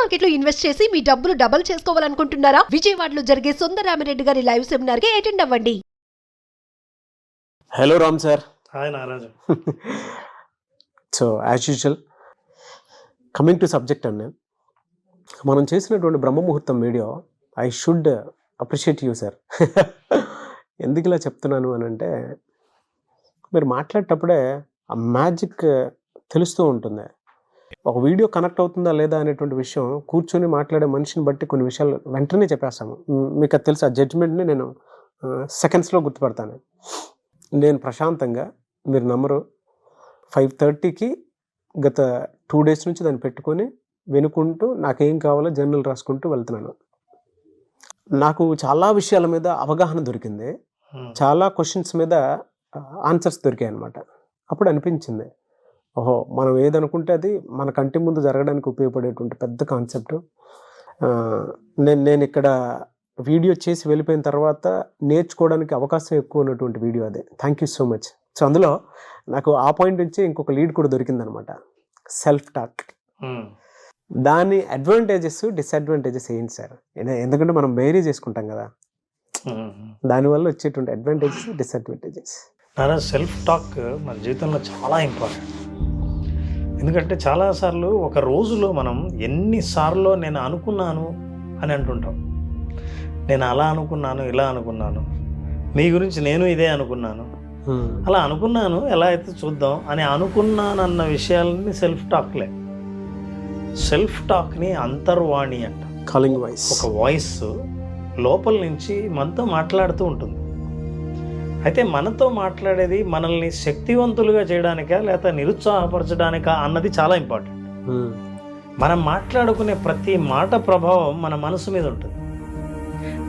Market లో invest చేసి మీ డబ్బులు డబుల్ చేసుకోవాలనుకుంటున్నారా? విజయవాడలో జరిగే సుందరరామిరెడ్డి గారి లైవ్ సెమినార్ కి అటెండ్ అవ్వండి. Hello Ram sir. Hi Naraju. So as usual coming to subject అండి, మనం చేసినటువంటి బ్రహ్మముహూర్తం video I should appreciate you sir. ఎందుకు ఇలా చెప్తున్నాను అని అంటే, మీరు మాట్లాడేటప్పుడే ఆ మ్యాజిక్ తెలుస్తూ ఉంటుంది. ఒక వీడియో కనెక్ట్ అవుతుందా లేదా అనేటువంటి విషయం కూర్చొని మాట్లాడే మనిషిని బట్టి కొన్ని విషయాలు వెంటనే చెప్పేస్తాము. మీకు అది తెలుసు, ఆ జడ్జిమెంట్ని నేను సెకండ్స్లో గుర్తుపడతాను. నేను ప్రశాంతంగా, మీరు నమ్మరు, 5:30కి గత 2 days నుంచి దాన్ని పెట్టుకొని వినుకుంటూ నాకేం కావాలో జర్నల్ రాసుకుంటూ వెళ్తున్నాను. నాకు చాలా విషయాల మీద అవగాహన దొరికింది, చాలా క్వశ్చన్స్ మీద ఆన్సర్స్ దొరికాయి అన్నమాట. అప్పుడు అనిపించింది, ఓహో, మనం ఏదనుకుంటే అది మన కంటి ముందు జరగడానికి ఉపయోగపడేటువంటి పెద్ద కాన్సెప్ట్. నేను ఇక్కడ వీడియో చేసి వెళ్ళిపోయిన తర్వాత నేర్చుకోవడానికి అవకాశం ఎక్కువ ఉన్నటువంటి వీడియో అదే. Thank you so much. So అందులో నాకు ఆ పాయింట్ నుంచి ఇంకొక లీడ్ కూడా దొరికిందనమాట, సెల్ఫ్ టాక్. దాని అడ్వాంటేజెస్ డిసడ్వాంటేజెస్ ఏంటి సార్? ఎందుకంటే మనం వేరీ చేసుకుంటాం కదా, దానివల్ల వచ్చేటువంటి అడ్వాంటేజెస్ డిసడ్వాంటేజెస్. సెల్ఫ్ టాక్ మన జీవితంలో చాలా ఇంపార్టెంట్. ఎందుకంటే చాలాసార్లు ఒక రోజులో మనం ఎన్నిసార్లు నేను అనుకున్నాను అని అంటుంటాం. నేను అలా అనుకున్నాను, ఇలా అనుకున్నాను, మీ గురించి నేను ఇదే అనుకున్నాను, అలా అనుకున్నాను, ఎలా అయితే చూద్దాం అని అనుకున్నానన్న విషయాలని సెల్ఫ్ టాక్లే. సెల్ఫ్ టాక్ని అంతర్వాణి అంట, కాలింగ్ వాయిస్. ఒక వాయిస్ లోపల నుంచి మనతో మాట్లాడుతూ ఉంటుంది. అయితే మనతో మాట్లాడేది మనల్ని శక్తివంతులుగా చేయడానికా లేకపోతే నిరుత్సాహపరచడానికా అన్నది చాలా ఇంపార్టెంట్. మనం మాట్లాడుకునే ప్రతి మాట ప్రభావం మన మనసు మీద ఉంటుంది.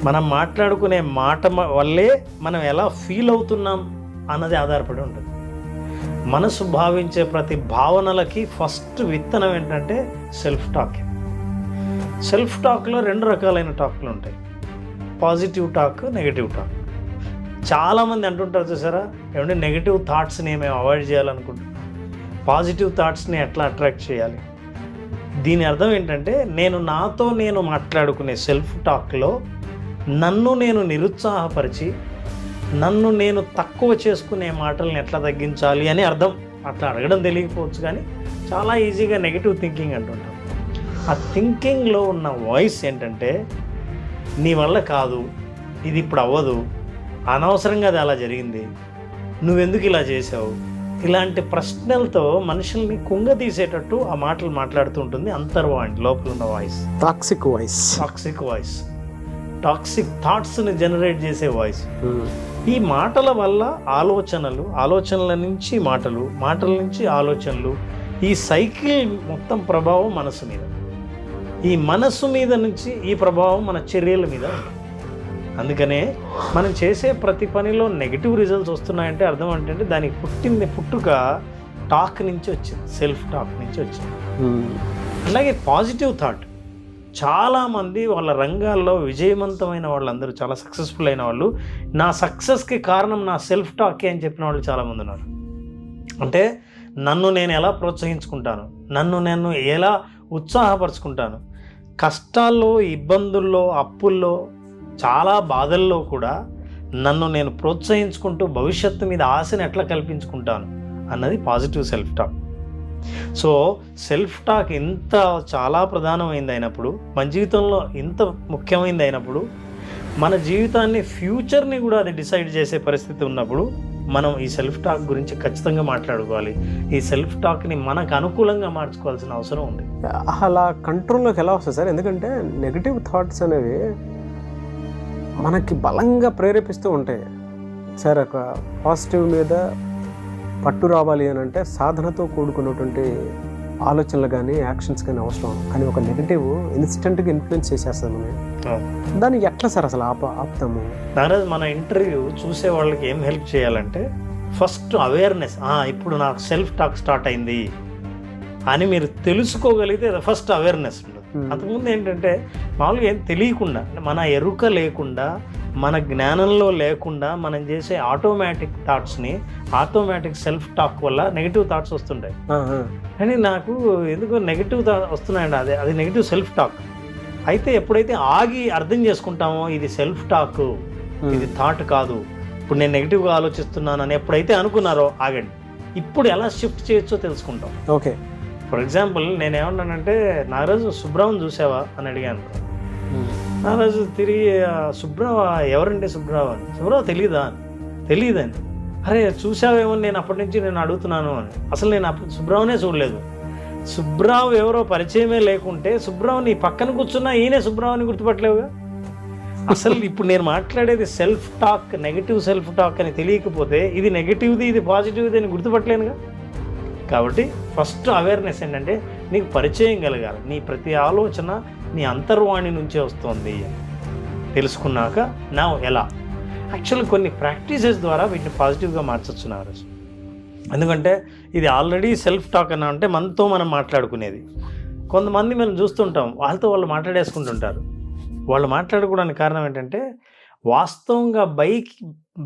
మనం మాట్లాడుకునే మాట వల్లే మనం ఎలా ఫీల్ అవుతున్నాం అన్నది ఆధారపడి ఉంటుంది. మనసు భావించే ప్రతి భావనలకి ఫస్ట్ విత్తనం ఏంటంటే సెల్ఫ్ టాక్. సెల్ఫ్ టాక్లో 2 రకాలైన టాక్లు ఉంటాయి, పాజిటివ్ టాక్, నెగిటివ్ టాక్. చాలామంది అంటుంటారు చూసారా, ఏమంటే నెగిటివ్ థాట్స్ని మేము అవాయిడ్ చేయాలనుకుంటున్నాం, పాజిటివ్ థాట్స్ని ఎట్లా అట్రాక్ట్ చేయాలి. దీని అర్థం ఏంటంటే, నాతో నేను మాట్లాడుకునే సెల్ఫ్ టాక్లో నన్ను నేను నిరుత్సాహపరిచి నన్ను నేను తక్కువ చేసుకునే మాటలను ఎట్లా తగ్గించాలి అని అర్థం. అట్లా అడగడం తెలియకపోవచ్చు, కానీ చాలా ఈజీగా నెగిటివ్ థింకింగ్ అంటుంటాం. ఆ థింకింగ్లో ఉన్న వాయిస్ ఏంటంటే, నీ వల్ల కాదు, ఇది ఇప్పుడు అవ్వదు, అనవసరంగా అది అలా జరిగింది, నువ్వెందుకు ఇలా చేసావు, ఇలాంటి ప్రశ్నలతో మనుషుల్ని కుంగదీసేటట్టు ఆ మాటలు మాట్లాడుతూ ఉంటుంది అంతర్వాణి, లోపల ఉన్న వాయిస్. టాక్సిక్ వాయిస్, టాక్సిక్ థాట్స్ని జనరేట్ చేసే వాయిస్. ఈ మాటల వల్ల ఆలోచనల నుంచి మాటలు, మాటల నుంచి ఆలోచనలు, ఈ సైకిల్ మొత్తం ప్రభావం మనసు మీద. ఈ మనసు మీద నుంచి ఈ ప్రభావం మన చర్యల మీద ఉంటుంది. అందుకనే మనం చేసే ప్రతి పనిలో నెగిటివ్ రిజల్ట్స్ వస్తున్నాయంటే అర్థం ఏంటంటే, దానికి పుట్టుక టాక్ నుంచి వచ్చింది, సెల్ఫ్ టాక్ నుంచి వచ్చింది. అలాగే పాజిటివ్ థాట్, చాలామంది వాళ్ళ రంగాల్లో విజయవంతమైన వాళ్ళందరూ, చాలా సక్సెస్ఫుల్ అయిన వాళ్ళు, నా సక్సెస్కి కారణం నా సెల్ఫ్ టాకే అని చెప్పిన వాళ్ళు చాలామంది ఉన్నారు. అంటే నన్ను నేను ఎలా ప్రోత్సహించుకుంటాను, నన్ను నేను ఎలా ఉత్సాహపరుచుకుంటాను, కష్టాల్లో, ఇబ్బందుల్లో, అప్పుల్లో, చాలా బాధల్లో కూడా నన్ను నేను ప్రోత్సహించుకుంటూ భవిష్యత్తు మీద ఆశని ఎట్లా కల్పించుకుంటాను అన్నది positive self talk. So self talk ఇంత చాలా ప్రధానమైంది అయినప్పుడు, మన జీవితంలో ఇంత ముఖ్యమైనది అయినప్పుడు, మన జీవితాన్ని, ఫ్యూచర్ని కూడా అది డిసైడ్ చేసే పరిస్థితి ఉన్నప్పుడు మనం ఈ సెల్ఫ్ టాక్ గురించి ఖచ్చితంగా మాట్లాడుకోవాలి. ఈ సెల్ఫ్ టాక్ని మనకు అనుకూలంగా మార్చుకోవాల్సిన అవసరం ఉంది. అలా కంట్రోల్లోకి ఎలా వస్తుంది సార్? ఎందుకంటే నెగిటివ్ థాట్స్ అనేవి మనకి బలంగా ప్రేరేపిస్తూ ఉంటాయి సార్. ఒక పాజిటివ్ మీద పట్టు రావాలి అని అంటే సాధనతో కూడుకున్నటువంటి ఆలోచనలు కానీ యాక్షన్స్ కానీ అవసరం. కానీ ఒక నెగిటివ్ ఇన్స్టెంట్గా ఇన్ఫ్లుయెన్స్ చేసేస్తామని, దాన్ని ఎట్లా సార్ అసలు ఆపుతాము? నారాజ్, మన ఇంటర్వ్యూ చూసే వాళ్ళకి ఏం హెల్ప్ చేయాలంటే, ఫస్ట్ అవేర్నెస్. ఇప్పుడు నాకు సెల్ఫ్ టాక్ స్టార్ట్ అయింది అని మీరు తెలుసుకోగలిగితే ఫస్ట్ అవేర్నెస్ ఉంటుంది. అంతకుముందు ఏంటంటే మామూలుగా ఏం తెలియకుండా, మన ఎరుక లేకుండా మన జ్ఞానంలో లేకుండా మనం చేసే ఆటోమేటిక్ థాట్స్ని ఆటోమేటిక్ సెల్ఫ్ టాక్ వల్ల నెగిటివ్ థాట్స్ వస్తుంటాయి. కానీ నాకు ఎందుకో నెగిటివ్ వస్తున్నాయండి, అది నెగిటివ్ సెల్ఫ్ టాక్. అయితే ఎప్పుడైతే ఆగి అర్థం చేసుకుంటామో ఇది సెల్ఫ్ టాక్, ఇది థాట్ కాదు, ఇప్పుడు నేను నెగిటివ్గా ఆలోచిస్తున్నాను అని ఎప్పుడైతే అనుకున్నారో ఆగండి, ఇప్పుడు ఎలా షిఫ్ట్ చేయొచ్చో తెలుసుకుంటాం. ఓకే, ఫర్ ఎగ్జాంపుల్ నేనేమన్నానంటే, నాగరాజు సుబ్రావ్ని చూసావా అని అడిగాను. నాగరాజు తిరిగి సుబ్రావ్ ఎవరండి సుబ్రావ్ అని. సుబ్రావ్ తెలియదని. అరే చూసావేమో, నేను అప్పటి నుంచి నేను అడుగుతున్నాను అని. అసలు నేను అప్పుడు సుబ్రావ్నే చూడలేదు. సుబ్రావ్ ఎవరో పరిచయమే లేకుంటే సుబ్రావ్ నీ పక్కన కూర్చున్నా ఈయనే సుబ్రావ్ అని గుర్తుపట్టలేవుగా. అసలు ఇప్పుడు నేను మాట్లాడేది self talk, negative self talk అని తెలియకపోతే ఇది నెగిటివ్ది ఇది పాజిటివ్ది అని గుర్తుపట్టలేనుగా. కాబట్టి ఫస్ట్ అవేర్నెస్ ఏంటంటే నీకు పరిచయం కలగాలి, నీ ప్రతి ఆలోచన నీ అంతర్వాణి నుంచే వస్తుంది తెలుసుకున్నాక నా ఎలా యాక్చువల్గా కొన్ని ప్రాక్టీసెస్ ద్వారా వీటిని పాజిటివ్గా మార్చొచ్చున్నారు. ఎందుకంటే ఇది ఆల్రెడీ సెల్ఫ్ టాక్ అన్న అంటే మనతో మనం మాట్లాడుకునేది. కొంతమంది మనం చూస్తుంటాం, వాళ్ళతో వాళ్ళు మాట్లాడేసుకుంటుంటారు. వాళ్ళు మాట్లాడుకోవడానికి కారణం ఏంటంటే వాస్తవంగా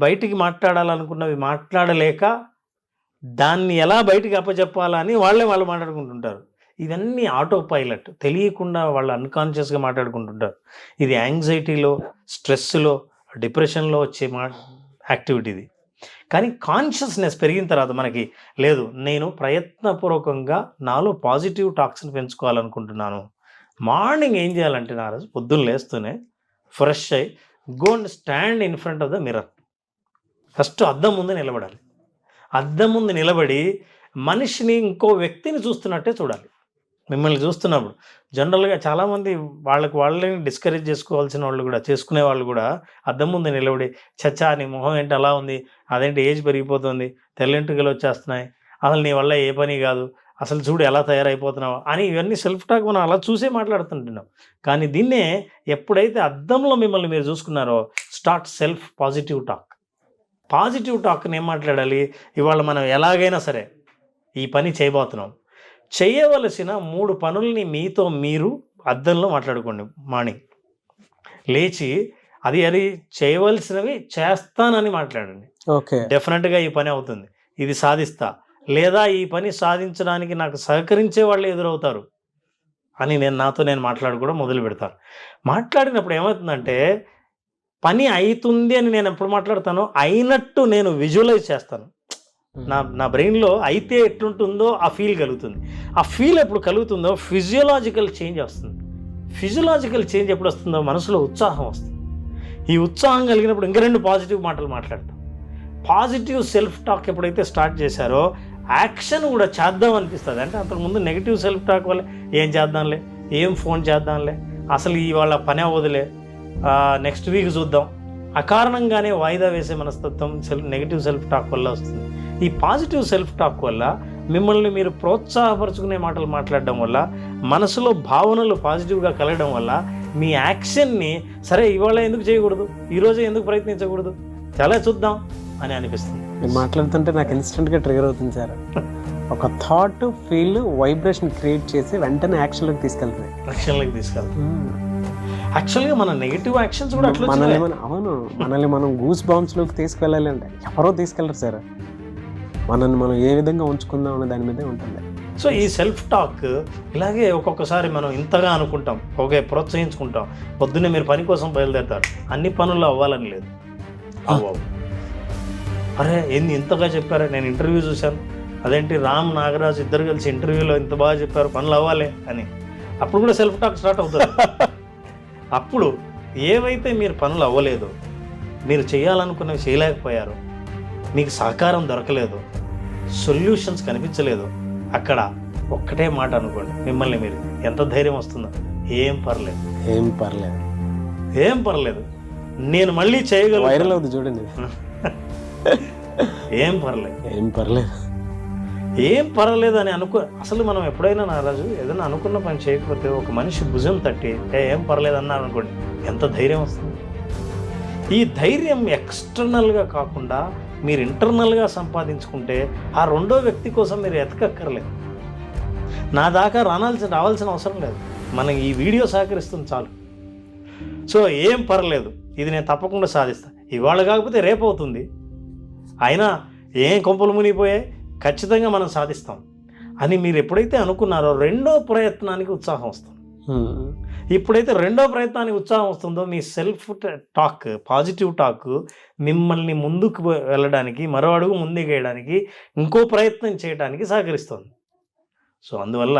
బయటికి మాట్లాడాలనుకున్నవి మాట్లాడలేక దాన్ని ఎలా బయటికి అప్పచెప్పాలని వాళ్ళు మాట్లాడుకుంటుంటారు. ఇవన్నీ ఆటో పైలట్, తెలియకుండా వాళ్ళు అన్కాన్షియస్గా మాట్లాడుకుంటుంటారు. ఇది యాంగ్జైటీలో, స్ట్రెస్లో, డిప్రెషన్లో వచ్చే యాక్టివిటీ ఇది. కానీ కాన్షియస్నెస్ పెరిగిన తర్వాత మనకి లేదు, నేను ప్రయత్నపూర్వకంగా నాలో పాజిటివ్ టాక్స్ని పెంచుకోవాలనుకుంటున్నాను. మార్నింగ్ ఏం చేయాలంటే నారాజు పొద్దున్న లేస్తూనే ఫ్రెష్ అయ్యి go and stand in front of the mirror. First అద్దం ముందు నిలబడాలి. అద్దం ముందు నిలబడి మనిషిని ఇంకో వ్యక్తిని చూస్తున్నట్టే చూడాలి. మిమ్మల్ని చూస్తున్నప్పుడు జనరల్గా చాలామంది వాళ్ళని డిస్కరేజ్ చేసుకోవాల్సిన వాళ్ళు కూడా, చేసుకునే వాళ్ళు కూడా అద్దం ముందు నిలబడి చచ్చా నీ మొహం ఏంటి అలా ఉంది, అదేంటి ఏజ్ పెరిగిపోతుంది, తెల్లింటికలు వచ్చేస్తున్నాయి, అసలు నీ వల్ల ఏ పని కాదు, అసలు చూడు ఎలా తయారైపోతున్నావు అని ఇవన్నీ సెల్ఫ్ టాక్ మనం అలా చూసే మాట్లాడుతుంటున్నాం. కానీ దీన్నే ఎప్పుడైతే అద్దంలో మిమ్మల్ని మీరు చూసుకున్నారో start self positive talk. Positive టాక్ని ఏం మాట్లాడాలి, ఇవాళ మనం ఎలాగైనా సరే ఈ పని చేయబోతున్నాం, చేయవలసిన 3 పనుల్ని మీతో మీరు అద్దంలో మాట్లాడుకోండి. మార్నింగ్ లేచి అది చేయవలసినవి చేస్తానని మాట్లాడండి. ఓకే, డెఫినెట్గా ఈ పని అవుతుంది, ఇది సాధిస్తా, లేదా ఈ పని సాధించడానికి నాకు సహకరించే వాళ్ళు ఎదురవుతారు అని నాతో నేను మాట్లాడుకోవడం మొదలు పెడతాను. మాట్లాడినప్పుడు ఏమవుతుందంటే పని అవుతుంది అని నేను ఎప్పుడు మాట్లాడతానో అయినట్టు నేను విజువలైజ్ చేస్తాను. నా బ్రెయిన్లో అయితే ఎట్లుంటుందో ఆ ఫీల్ కలుగుతుంది. ఆ ఫీల్ ఎప్పుడు కలుగుతుందో ఫిజియోలాజికల్ చేంజ్ వస్తుంది. ఫిజియోలాజికల్ చేంజ్ ఎప్పుడు వస్తుందో మనసులో ఉత్సాహం వస్తుంది. ఈ ఉత్సాహం కలిగినప్పుడు ఇంకా 2 పాజిటివ్ మాటలు మాట్లాడతాం. పాజిటివ్ సెల్ఫ్ టాక్ ఎప్పుడైతే స్టార్ట్ చేశారో యాక్షన్ కూడా చేద్దాం అనిపిస్తుంది. అంటే అంతకుముందు నెగిటివ్ సెల్ఫ్ టాక్ వల్ల ఏం చేద్దాంలే, ఏం ఫోన్ చేద్దాంలే, అసలు ఇవాళ పని అవ్వదులే, నెక్స్ట్ వీక్ చూద్దాం, అకారణంగానే వాయిదా వేసే మనస్తత్వం నెగిటివ్ సెల్ఫ్ టాక్ వల్ల వస్తుంది. ఈ పాజిటివ్ సెల్ఫ్ టాక్ వల్ల మిమ్మల్ని మీరు ప్రోత్సాహపరుచుకునే మాటలు మాట్లాడడం వల్ల, మనసులో భావనలు పాజిటివ్గా కలగడం వల్ల మీ యాక్షన్ని సరే ఇవాళ ఎందుకు చేయకూడదు, ఈరోజే ఎందుకు ప్రయత్నించకూడదు, చాలా చూద్దాం అని అనిపిస్తుంది. నేను మాట్లాడుతుంటే నాకు ఇన్స్టెంట్గా ట్రిగర్ అవుతుంది సార్. ఒక థాట్ ఫీల్ వైబ్రేషన్ క్రియేట్ చేసి వెంటనే యాక్షన్లోకి తీసుకెళ్తాయి. యాక్చువల్గా మన నెగిటివ్ యాక్షన్స్ కూడా అట్లా మనల్ని మనం గూస్ బాంబ్స్లోకి తీసుకెళ్ళాలి అంటే ఎవరో తీసుకెళ్ళరు సార్. మనల్ని మనం ఏ విధంగా ఉంచుకుందాం అనే దాని మీదే ఉంటుంది. సో ఈ సెల్ఫ్ టాక్ ఇలాగే ఒక్కొక్కసారి మనం ఇంతగా అనుకుంటాం, ఓకే ప్రోత్సహించుకుంటాం. పొద్దున్నే మీరు పని కోసం బయలుదేరుతారు, అన్ని పనుల్లో అవ్వాలని లేదు, అవ్వవు. అరే ఏంది ఇంతగా చెప్పారా, నేను ఇంటర్వ్యూ చూశాను, అదేంటి రామ్ నాగరాజ్ ఇద్దరు కలిసి ఇంటర్వ్యూలో ఇంత బాగా చెప్పారు, పనులు అవ్వాలి అని. అప్పుడు కూడా సెల్ఫ్ టాక్ స్టార్ట్ అవుతుంది. అప్పుడు ఏవైతే మీరు పనులు అవ్వలేదో, మీరు చేయాలనుకున్నవి చేయలేకపోయారో, మీకు సహకారం దొరకలేదు, సొల్యూషన్స్ కనిపించలేదు, అక్కడ ఒక్కటే మాట అనుకోండి, మిమ్మల్ని మీరు ఎంత ధైర్యం వస్తుందో, ఏం పర్లేదు నేను మళ్ళీ చేయగలను. వైరల్ అవుతుంది చూడండి. ఏం పర్లేదు అని అసలు మనం ఎప్పుడైనా నారాజు ఏదైనా అనుకున్న పని చేయకపోతే ఒక మనిషి భుజం తట్టి ఏం పర్లేదు అన్నారు అనుకోండి, ఎంత ధైర్యం వస్తుంది. ఈ ధైర్యం ఎక్స్టర్నల్గా కాకుండా మీరు ఇంటర్నల్గా సంపాదించుకుంటే ఆ రెండో వ్యక్తి కోసం మీరు ఎతకక్కర్లేదు. నా దాకా రావాల్సిన అవసరం లేదు, మనకి ఈ వీడియో సహకరిస్తుంది చాలు. సో ఏం పర్లేదు, ఇది నేను తప్పకుండా సాధిస్తాను, ఇవాళ కాకపోతే రేపు అవుతుంది, అయినా ఏం కొంపలు మునిగిపోయాయి, ఖచ్చితంగా మనం సాధిస్తాం అని మీరు ఎప్పుడైతే అనుకున్నారో రెండో ప్రయత్నానికి ఉత్సాహం వస్తుంది. ఇప్పుడైతే రెండో ప్రయత్నానికి ఉత్సాహం వస్తుందో మీ సెల్ఫ్ టాక్, పాజిటివ్ టాక్ మిమ్మల్ని ముందుకు వెళ్ళడానికి, మరో అడుగు ముందుకు వేయడానికి, ఇంకో ప్రయత్నం చేయడానికి సహకరిస్తుంది. సో అందువల్ల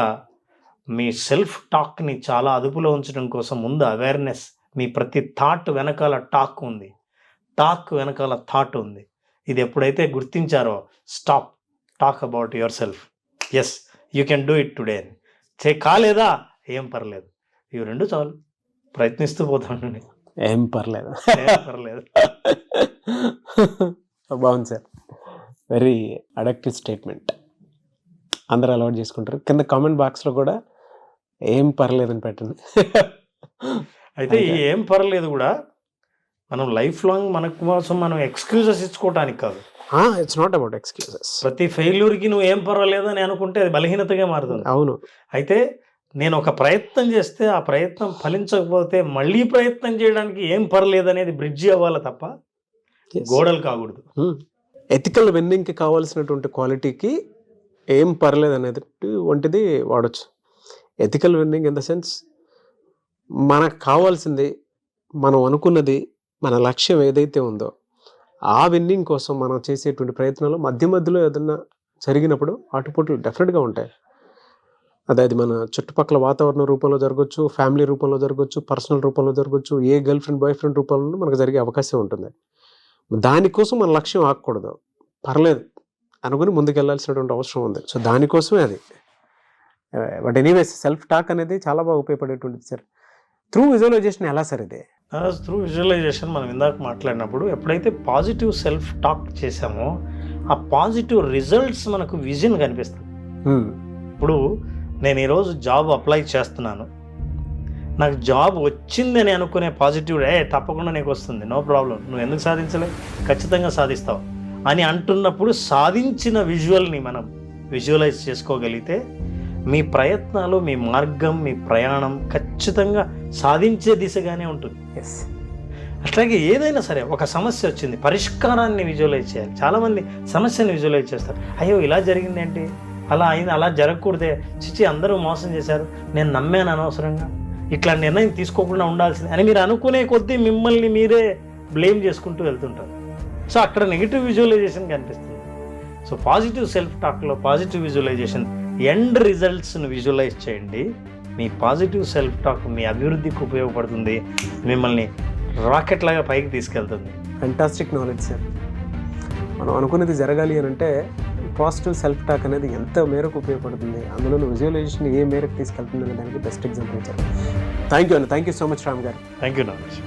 మీ సెల్ఫ్ టాక్ని చాలా అదుపులో ఉంచడం కోసం ముందు అవేర్నెస్, మీ ప్రతి థాట్ వెనకాల టాక్ ఉంది, టాక్ వెనకాల థాట్ ఉంది. ఇది ఎప్పుడైతే గుర్తించారో stop, talk about yourself, yes you can do it today అని. కాలేదా ఏం పర్లేదు, ఇవి రెండు చాలు, ప్రయత్నిస్తూ పోతానండి, ఏం పర్లేదు. బాగుంది సార్, వెరీ అడక్టివ్ స్టేట్మెంట్, అందరూ అలవాటు చేసుకుంటారు. కింద కామెంట్ బాక్స్లో కూడా ఏం పర్లేదని పెట్టండి. అయితే ఈ ఏం పర్లేదు కూడా మనం లైఫ్ లాంగ్ మన కోసం మనం ఎక్స్క్యూజెస్ ఇచ్చుకోవటానికి కాదు. It's not about excuses. ప్రతి ఫెయిల్యూర్కి నువ్వు ఏం పర్వాలేదు అని అనుకుంటే అది బలహీనతగా మారుతుంది. అవును. అయితే నేను ఒక ప్రయత్నం చేస్తే ఆ ప్రయత్నం ఫలించకపోతే మళ్ళీ ప్రయత్నం చేయడానికి ఏం పర్లేదు అనేది బ్రిడ్జి అవ్వాలి తప్ప గోడలు కాకూడదు. ఎథికల్ విన్నింగ్కి కావాల్సినటువంటి క్వాలిటీకి ఏం పర్లేదు అనేది వంటిది వాడచ్చు. Ethical winnowing in the sense మనకు కావాల్సింది, మనం అనుకున్నది, మన లక్ష్యం ఏదైతే ఉందో ఆ విన్నింగ్ కోసం మనం చేసేటువంటి ప్రయత్నంలో మధ్యలో ఏదన్నా జరిగినప్పుడు ఆటుపోట్లు డెఫినెట్గా ఉంటాయి. అది మన చుట్టుపక్కల వాతావరణం రూపంలో జరగచ్చు, ఫ్యామిలీ రూపంలో జరగచ్చు, పర్సనల్ రూపంలో జరగచ్చు, ఏ గర్ల్ ఫ్రెండ్ బాయ్ ఫ్రెండ్ రూపంలో మనకు జరిగే అవకాశం ఉంటుంది. దానికోసం మన లక్ష్యం ఆగకూడదు, పర్లేదు అనుకుని ముందుకెళ్లాల్సినటువంటి అవసరం ఉంది. సో దానికోసమే అది. బట్ ఎనీవేస్ సెల్ఫ్ టాక్ అనేది చాలా బాగా ఉపయోగపడేటువంటిది సార్. త్రూ విజువలైజేషన్ ఎలా సార్ ఇది? త్రూ విజువలైజేషన్ మనం ఇందాక మాట్లాడినప్పుడు ఎప్పుడైతే పాజిటివ్ సెల్ఫ్ టాక్ చేసామో ఆ పాజిటివ్ రిజల్ట్స్ మనకు విజన్ కనిపిస్తుంది. ఇప్పుడు నేను ఈరోజు జాబ్ అప్లై చేస్తున్నాను, నాకు జాబ్ వచ్చిందని అనుకునే పాజిటివ్, తప్పకుండా నీకు వస్తుంది, నో ప్రాబ్లం, నువ్వు ఎందుకు సాధించలేవు, ఖచ్చితంగా సాధిస్తావు అని అంటున్నప్పుడు సాధించిన విజువల్ని మనం విజువలైజ్ చేసుకోగలిగితే మీ ప్రయత్నాలు, మీ మార్గం, మీ ప్రయాణం ఖచ్చితంగా సాధించే దిశగానే ఉంటుంది. అట్లాగే ఏదైనా సరే ఒక సమస్య వచ్చింది, పరిష్కారాన్ని విజువలైజ్ చేయాలి. చాలామంది సమస్యని విజువలైజ్ చేస్తారు, అయ్యో ఇలా జరిగింది ఏంటి, అలా అయింది, అలా జరగకూడదే, చిచి అందరూ మోసం చేశారు, నేను నమ్మాను అనవసరంగా, ఇట్లా నిర్ణయం తీసుకోకుండా ఉండాల్సింది అని మీరు అనుకునే కొద్దీ మిమ్మల్ని మీరే బ్లేమ్ చేసుకుంటూ వెళ్తుంటారు. సో అక్కడ నెగిటివ్ విజువలైజేషన్ కనిపిస్తుంది. సో పాజిటివ్ సెల్ఫ్ టాక్లో పాజిటివ్ విజువలైజేషన్, ఎండ్ రిజల్ట్స్ను విజువలైజ్ చేయండి. మీ పాజిటివ్ సెల్ఫ్ టాక్ మీ అభివృద్ధికి ఉపయోగపడుతుంది, మిమ్మల్ని రాకెట్ లాగా పైకి తీసుకెళ్తుంది. Fantastic knowledge sir. మనం అనుకున్నది జరగాలి అని అంటే పాజిటివ్ సెల్ఫ్ టాక్ అనేది ఎంత మేరకు ఉపయోగపడుతుంది, అందులో విజువలైజేషన్ ఏ మేరకు తీసుకెళ్తుంది అనే దానికి బెస్ట్ ఎగ్జాంపుల్ ఇచ్చారు. Thank you so much Ram గారు. Thank you Nagesh.